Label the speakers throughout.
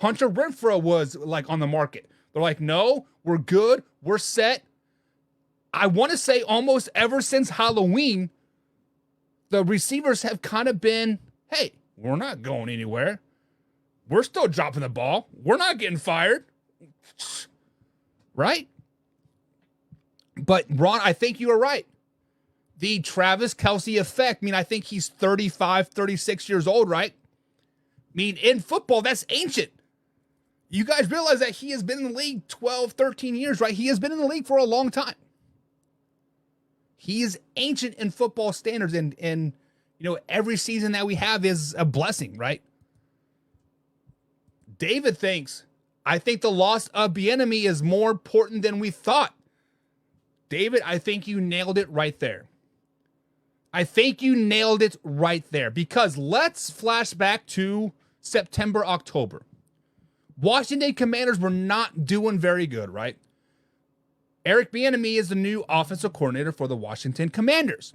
Speaker 1: Hunter Renfrow was like on the market. They're like, no, we're good. We're set. I want to say almost ever since Halloween, the receivers have kind of been, hey, we're not going anywhere. We're still dropping the ball. We're not getting fired. Right? But, Ron, I think you are right. The Travis Kelce effect, I mean, I think he's 35, 36 years old, right? I mean, in football, that's ancient. You guys realize that he has been in the league 12, 13 years, right? He has been in the league for a long time. He is ancient in football standards, and you know, every season that we have is a blessing, right? David thinks, I think the loss of Bieniemy is more important than we thought. David, I think you nailed it right there. I think you nailed it right there, because let's flash back to September, October. Washington Commanders were not doing very good, right? Eric Bieniemy is the new offensive coordinator for the Washington Commanders.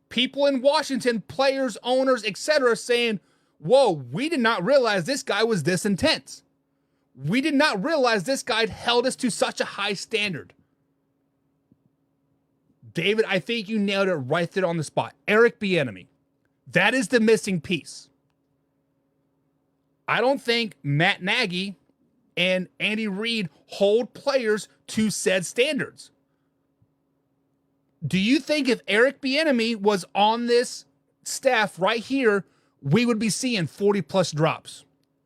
Speaker 1: People in Washington, players, owners, etc., saying, whoa, we did not realize this guy was this intense. We did not realize this guy held us to such a high standard. David, I think you nailed it right there on the spot. Eric Bieniemy. That is the missing piece. I don't think Matt Nagy and Andy Reid hold players to said standards. Do you think if Eric Bieniemy was on this staff right here, we would be seeing 40-plus drops,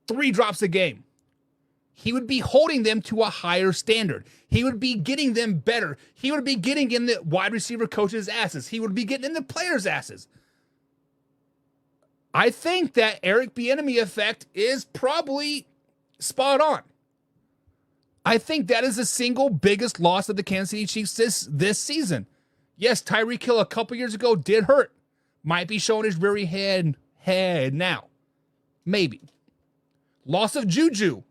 Speaker 1: 3 drops a game? He would be holding them to a higher standard. He would be getting them better. He would be getting in the wide receiver coaches' asses. He would be getting in the players' asses. I think that Eric Bieniemy effect is probably spot on. I think that is the single biggest loss of the Kansas City Chiefs this season. Yes, Tyreek Hill a couple years ago did hurt. Might be showing his rear head now. Maybe. Loss of Juju.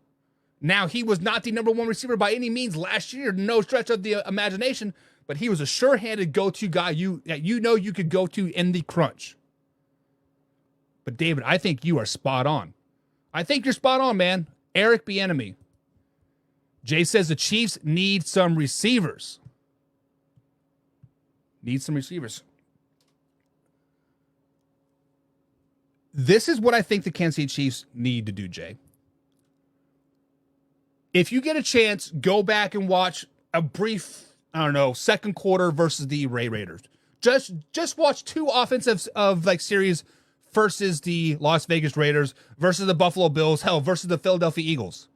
Speaker 1: Now, he was not the number one receiver by any means last year. No stretch of the imagination. But he was a sure-handed go-to guy you could go to in the crunch. But, David, I think you are spot on. I think you're spot on, man. Eric Bieniemy. Jay says the Chiefs need some receivers. Need some receivers. This is what I think the Kansas City Chiefs need to do, Jay. If you get a chance, go back and watch a brief, second quarter versus the Raiders. Just watch 2 offensive series versus the Las Vegas Raiders versus the Buffalo Bills, versus the Philadelphia Eagles.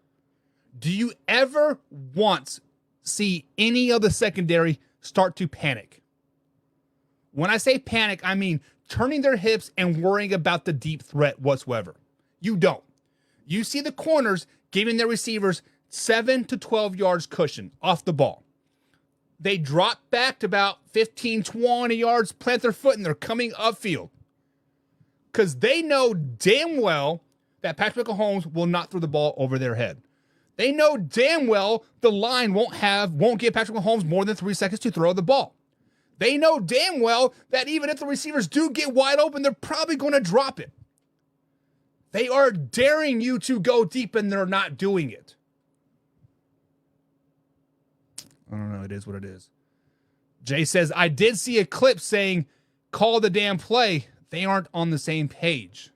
Speaker 1: Do you ever once see any of the secondary start to panic? When I say panic, I mean turning their hips and worrying about the deep threat whatsoever. You don't. You see the corners giving their receivers 7 to 12 yards cushion off the ball. They drop back to about 15, 20 yards, plant their foot, and they're coming upfield. Because they know damn well that Patrick Mahomes will not throw the ball over their head. They know damn well the line won't give Patrick Mahomes more than 3 seconds to throw the ball. They know damn well that even if the receivers do get wide open, they're probably going to drop it. They are daring you to go deep, and they're not doing it. I don't know. It is what it is. Jay says, I did see a clip saying, call the damn play. They aren't on the same page.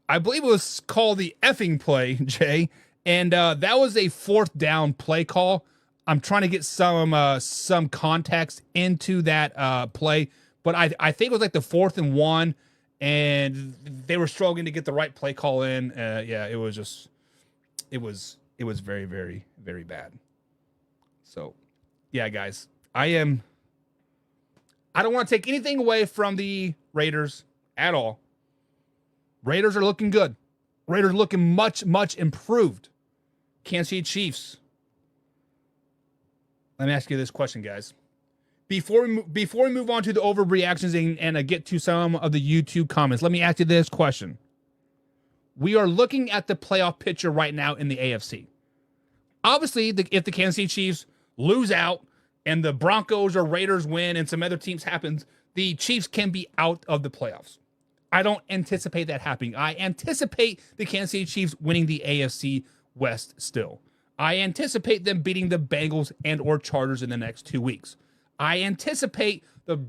Speaker 1: I believe it was called the effing play, Jay. And that was a 4th down play call. I'm trying to get some context into that play. But I think it was like the 4th and 1. And they were struggling to get the right play call in. It was very, very, very bad. So, yeah, guys, I don't want to take anything away from the Raiders at all. Raiders are looking good. Raiders looking much, much improved. Kansas City Chiefs. Let me ask you this question, guys. Before we move on to the overreactions and get to some of the YouTube comments, let me ask you this question. We are looking at the playoff picture right now in the AFC. Obviously, if the Kansas City Chiefs lose out and the Broncos or Raiders win and some other teams happens, the Chiefs can be out of the playoffs. I don't anticipate that happening. I anticipate the Kansas City Chiefs winning the AFC West still. I anticipate them beating the Bengals and or Chargers in the next 2 weeks. I anticipate the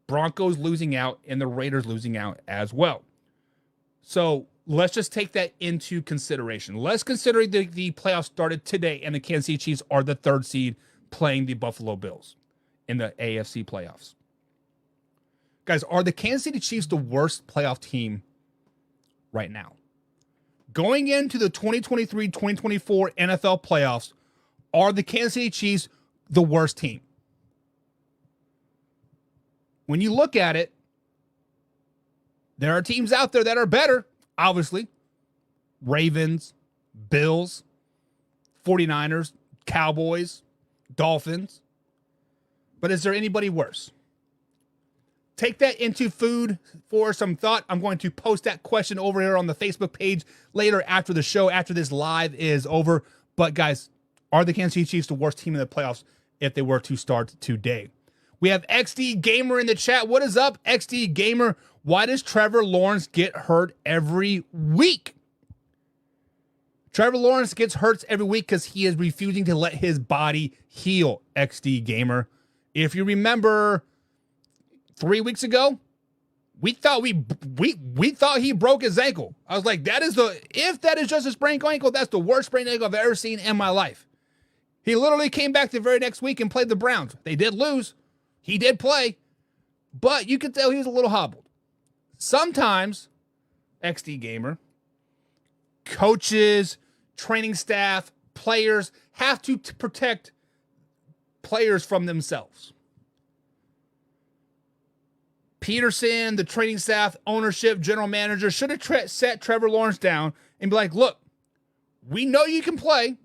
Speaker 1: Broncos losing out and the Raiders losing out as well. So let's just take that into consideration. Let's consider the playoffs started today and the Kansas City Chiefs are the 3rd seed playing the Buffalo Bills in the AFC playoffs. Guys, are the Kansas City Chiefs the worst playoff team right now? Going into the 2023-2024 NFL playoffs, are the Kansas City Chiefs the worst team? When you look at it, there are teams out there that are better, obviously. Ravens, Bills, 49ers, Cowboys, Dolphins. But is there anybody worse? Take that into food for some thought. I'm going to post that question over here on the Facebook page later after the show, after this live is over. But guys, are the Kansas City Chiefs the worst team in the playoffs if they were to start today? We have XD Gamer in the chat. What is up, XD Gamer? Why does Trevor Lawrence get hurt every week? Trevor Lawrence gets hurt every week because he is refusing to let his body heal, XD Gamer. If you remember 3 weeks ago, we thought we thought he broke his ankle. I was like, if that is just a sprained ankle, that's the worst sprained ankle I've ever seen in my life. He literally came back the very next week and played the Browns. They did lose. He did play, but you could tell he was a little hobbled. Sometimes, XD Gamer, coaches, training staff, players have to protect players from themselves. Peterson, the training staff, ownership, general manager should have set Trevor Lawrence down and be like, look, we know you can play.